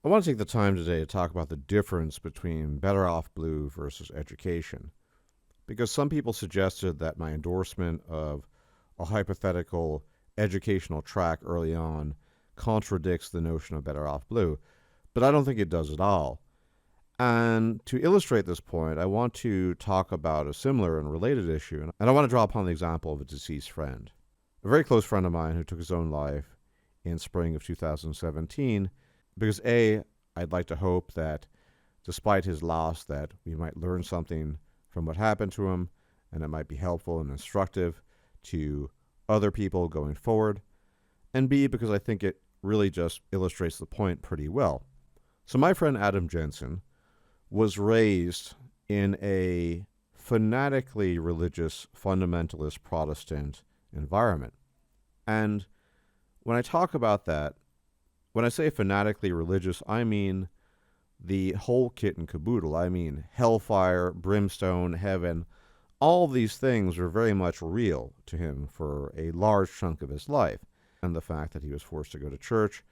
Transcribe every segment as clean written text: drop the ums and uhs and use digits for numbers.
I want to take the time today to talk about the difference between Better Off Blue versus education, because some people suggested that my endorsement of a hypothetical educational track early on contradicts the notion of Better Off Blue, but I don't think it does at all. And to illustrate this point, I want to talk about a similar and related issue, and I want to draw upon the example of a deceased friend. A very close friend of mine who took his own life in spring of 2017, because A, I'd like to hope that despite his loss that we might learn something from what happened to him, and it might be helpful and instructive to other people going forward, and B, because I think it really just illustrates the point pretty well. So my friend Adam Jensen was raised in a fanatically religious, fundamentalist Protestant environment. And when I talk about that, when I say fanatically religious, I mean the whole kit and caboodle. I mean hellfire, brimstone, heaven. All these things were very much real to him for a large chunk of his life. And the fact that he was forced to go to church,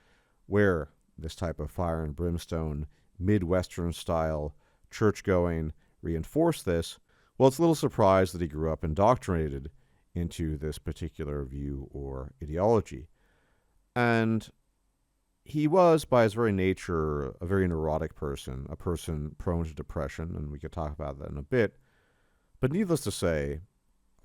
where this type of fire and brimstone, Midwestern style church-going reinforced this, well, it's a little surprise that he grew up indoctrinated into this particular view or ideology. And he was, by his very nature, a very neurotic person, a person prone to depression, and we could talk about that in a bit. But needless to say,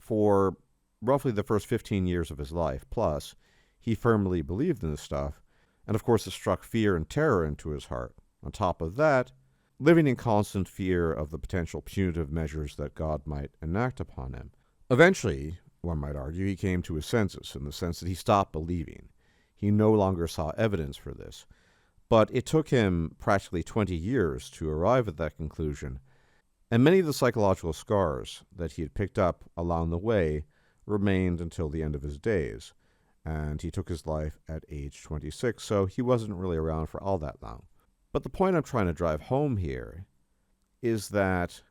for roughly the first 15 years of his life plus, he firmly believed in this stuff, and of course it struck fear and terror into his heart. On top of that, living in constant fear of the potential punitive measures that God might enact upon him. Eventually, one might argue, he came to his senses, in the sense that he stopped believing. He no longer saw evidence for this. But it took him practically 20 years to arrive at that conclusion, and many of the psychological scars that he had picked up along the way remained until the end of his days. And he took his life at age 26, so he wasn't really around for all that long. But the point I'm trying to drive home here is that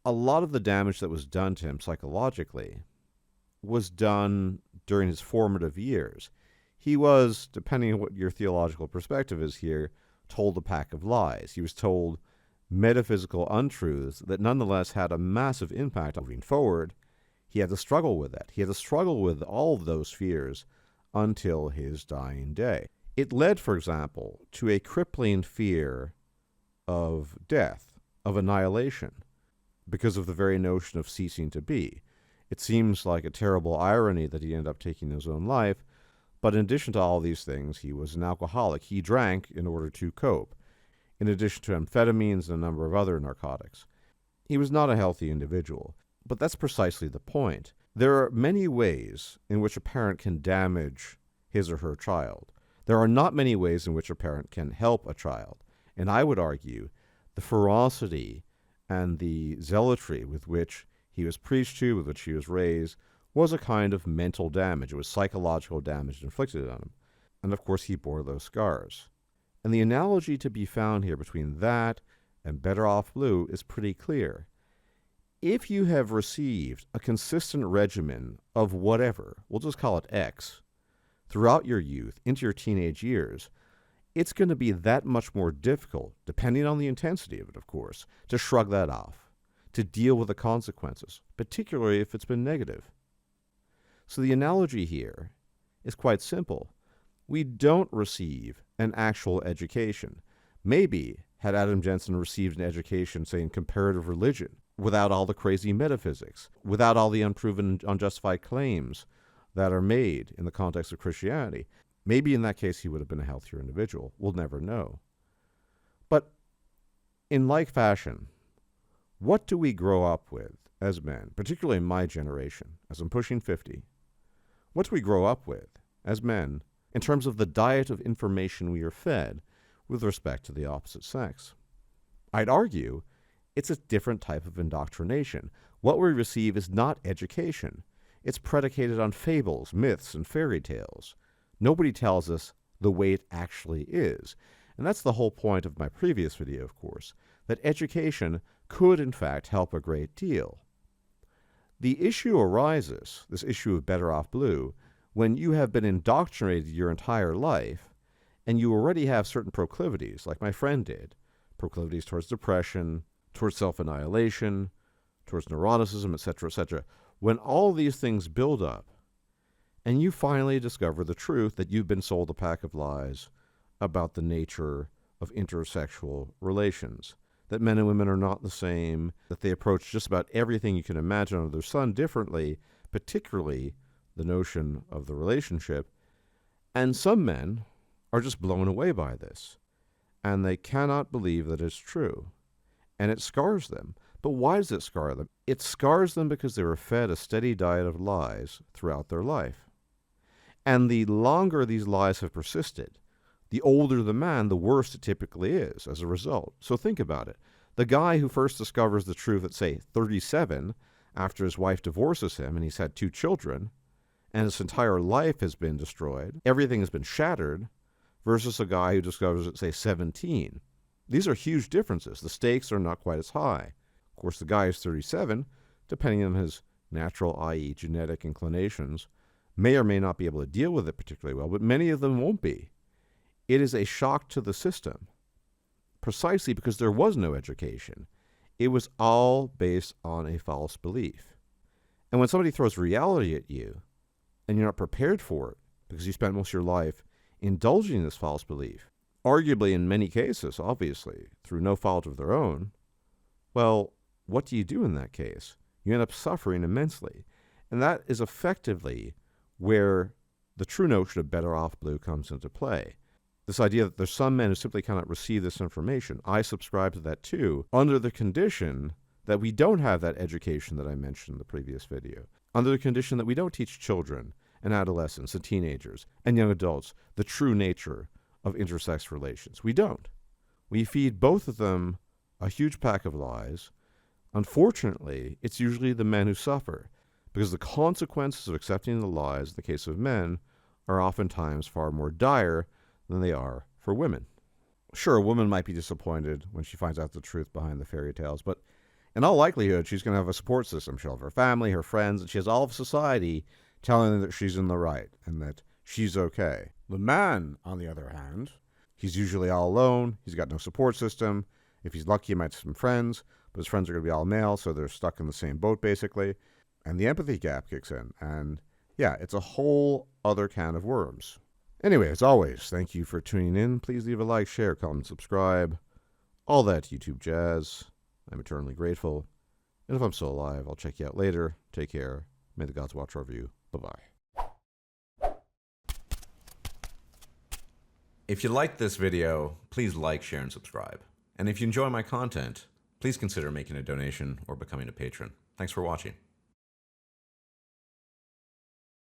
a lot of the damage that was done to him psychologically was done during his formative years. He was, depending on what your theological perspective is here, told a pack of lies. He was told metaphysical untruths that nonetheless had a massive impact moving forward. He had to struggle with that. He had to struggle with all of those fears until his dying day. It led, for example, to a crippling fear of death, of annihilation, because of the very notion of ceasing to be. It seems like a terrible irony that he ended up taking his own life, but in addition to all these things, he was an alcoholic. He drank in order to cope, in addition to amphetamines and a number of other narcotics. He was not a healthy individual. But that's precisely the point. There are many ways in which a parent can damage his or her child. There are not many ways in which a parent can help a child. And I would argue the ferocity and the zealotry with which he was preached to, with which he was raised, was a kind of mental damage. It was psychological damage inflicted on him. And of course he bore those scars. And the analogy to be found here between that and Better Off Blue is pretty clear. If you have received a consistent regimen of whatever, we'll just call it X, throughout your youth, into your teenage years, it's going to be that much more difficult, depending on the intensity of it, of course, to shrug that off, to deal with the consequences, particularly if it's been negative. So the analogy here is quite simple. We don't receive an actual education. Maybe had Adam Jensen received an education, say, in comparative religion, without all the crazy metaphysics, without all the unproven, unjustified claims that are made in the context of Christianity, maybe in that case he would have been a healthier individual. We'll never know. But in like fashion, what do we grow up with as men, particularly in my generation, as I'm pushing 50? What do we grow up with as men in terms of the diet of information we are fed with respect to the opposite sex? I'd argue it's a different type of indoctrination. What we receive is not education. It's predicated on fables, myths, and fairy tales. Nobody tells us the way it actually is. And that's the whole point of my previous video, of course, that education could, in fact, help a great deal. The issue arises, this issue of Better Off Blue, when you have been indoctrinated your entire life and you already have certain proclivities, like my friend did, proclivities towards depression, towards self-annihilation, towards neuroticism, etc., when all these things build up, and you finally discover the truth that you've been sold a pack of lies about the nature of intersexual relations, that men and women are not the same, that they approach just about everything you can imagine under the sun differently, particularly the notion of the relationship. And some men are just blown away by this, and they cannot believe that it's true. And it scars them. But why does it scar them? It scars them because they were fed a steady diet of lies throughout their life. And the longer these lies have persisted, the older the man, the worse it typically is as a result. So think about it. The guy who first discovers the truth at, say, 37, after his wife divorces him and he's had 2 children, and his entire life has been destroyed, everything has been shattered, versus a guy who discovers it, say, 17. These are huge differences. The stakes are not quite as high. Of course, the guy who's 37, depending on his natural, i.e. genetic inclinations, may or may not be able to deal with it particularly well, but many of them won't be. It is a shock to the system, precisely because there was no education. It was all based on a false belief. And when somebody throws reality at you, and you're not prepared for it, because you spent most of your life indulging this false belief, arguably in many cases, obviously, through no fault of their own, well, what do you do in that case? You end up suffering immensely. And that is effectively where the true notion of better off blue comes into play. This idea that there's some men who simply cannot receive this information. I subscribe to that too, under the condition that we don't have that education that I mentioned in the previous video, under the condition that we don't teach children and adolescents and teenagers and young adults the true nature of intersex relations. We don't. We feed both of them a huge pack of lies. Unfortunately, it's usually the men who suffer, because the consequences of accepting the lies in the case of men are oftentimes far more dire than they are for women. Sure, a woman might be disappointed when she finds out the truth behind the fairy tales, but in all likelihood, she's going to have a support system. She'll have her family, her friends, and she has all of society telling her that she's in the right and that she's okay. The man, on the other hand, he's usually all alone. He's got no support system. If he's lucky, he might have some friends, but his friends are going to be all male, so they're stuck in the same boat, basically. And the empathy gap kicks in. And yeah, it's a whole other can of worms. Anyway, as always, thank you for tuning in. Please leave a like, share, comment, subscribe. All that YouTube jazz. I'm eternally grateful. And if I'm still alive, I'll check you out later. Take care. May the gods watch over you. Bye-bye. If you liked this video, please like, share, and subscribe. And if you enjoy my content, please consider making a donation or becoming a patron. Thanks for watching.